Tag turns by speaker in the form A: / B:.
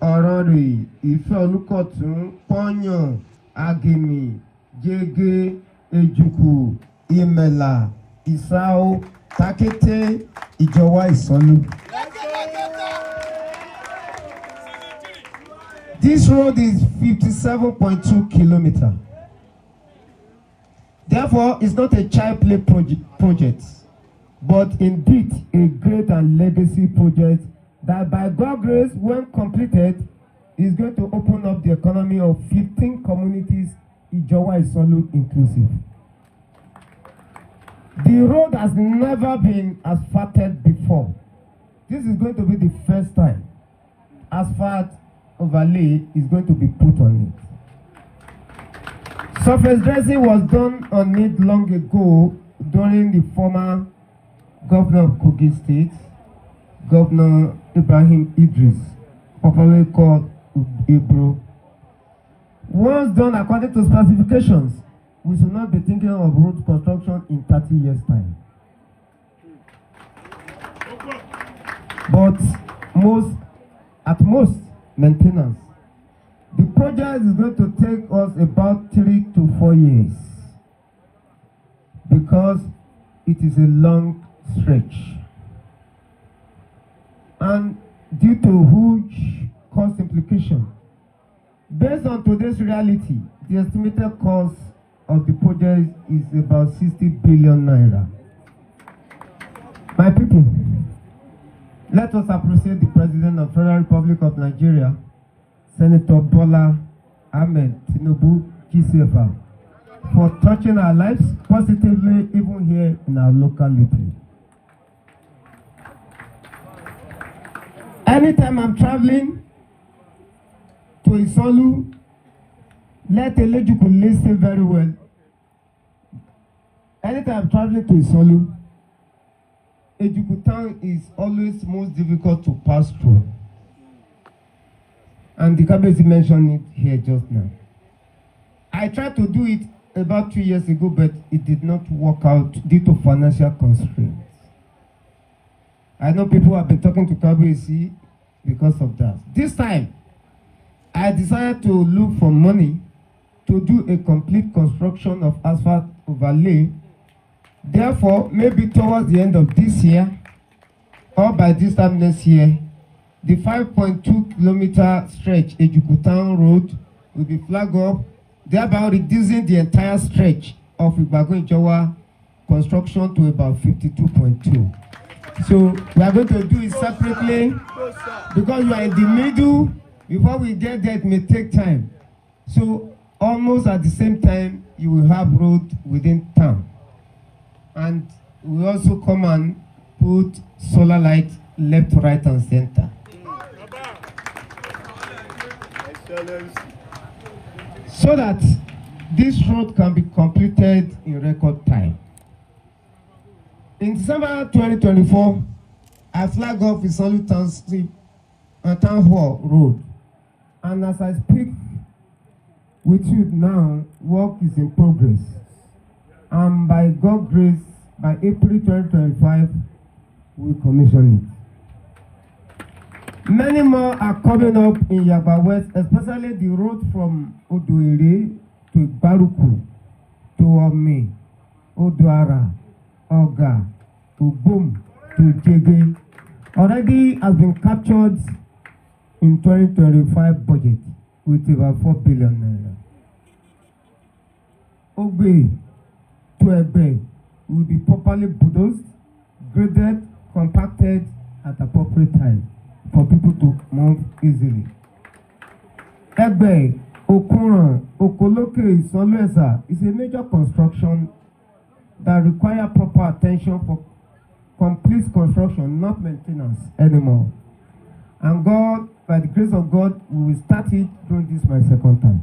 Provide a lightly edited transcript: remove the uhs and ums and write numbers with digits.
A: Ọ̀rọ̀rè, Ìfẹ́-Olúkọ̀tún, Pọ́nyàn, Agèmì, Jege, Ejùkù, Ìmẹ̀là, Ìsáó, Takété, Ìjọwá Ìsánlú. This road is 57.2 kilometers. Therefore, it's not a child play project, but indeed a great and legacy project that by God's grace, when completed, is going to open up the economy of 15 communities, Ìjọwá Ìsánlú inclusive. The road has never been asphalted before. This is going to be the first time asphalt overlay is going to be put on it. Surface dressing was done on it long ago during the former governor of Kogi State, Governor Ibrahim Idris, popularly called Ibro. Once done according to specifications, we should not be thinking of road construction in 30 years' time. But at most, maintenance. The project is going to take us about 3 to 4 years because it is a long stretch. And due to huge cost implication, based on today's reality, the estimated cost of the project is about 60 billion naira. My people, let us appreciate the President of the Federal Republic of Nigeria, Senator Bola Ahmed Tinubu, GCFR, for touching our lives positively even here in our locality. Anytime I'm traveling to Isolu, let Ejùkù listen very well. Anytime I'm traveling to Isolu, Ejùkù town is always most difficult to pass through. And the Kabezi mentioned it here just now. I tried to do it about 2 years ago, but it did not work out due to financial constraints. I know people have been talking to Kabezi because of that. This time, I decided to look for money to do a complete construction of asphalt overlay. Therefore, maybe towards the end of this year or by this time next year, the 5.2 kilometer stretch Ejùkù Town Road will be flagged up, thereby reducing the entire stretch of Ìgbàgún-Ìjọwá construction to about 52.2. So we are going to do it separately because you are in the middle. Before we get there, it may take time. So almost at the same time, you will have road within town. And we also come and put solar light left, right, and center. So that this road can be completed in record time. In December 2024, I flagged off Isolu Town Hall Road. And as I speak with you now, work is in progress. And by God's grace, by April 2025, we will commission it. Many more are coming up in Yaba West, especially the road from Odoere to Baruku, to Ome, Odoara, Oga, Ubum, to Jege. Already has been captured in 2025 budget with about 4 billion naira. Ogbe to Ebe will be properly bulldozed, graded, compacted at appropriate time for people to move easily. Egbe, Okunran, Okoloke, Isolu is a major construction that requires proper attention for complete construction, not maintenance anymore. And God, by the grace of God, we will start it during this my second time.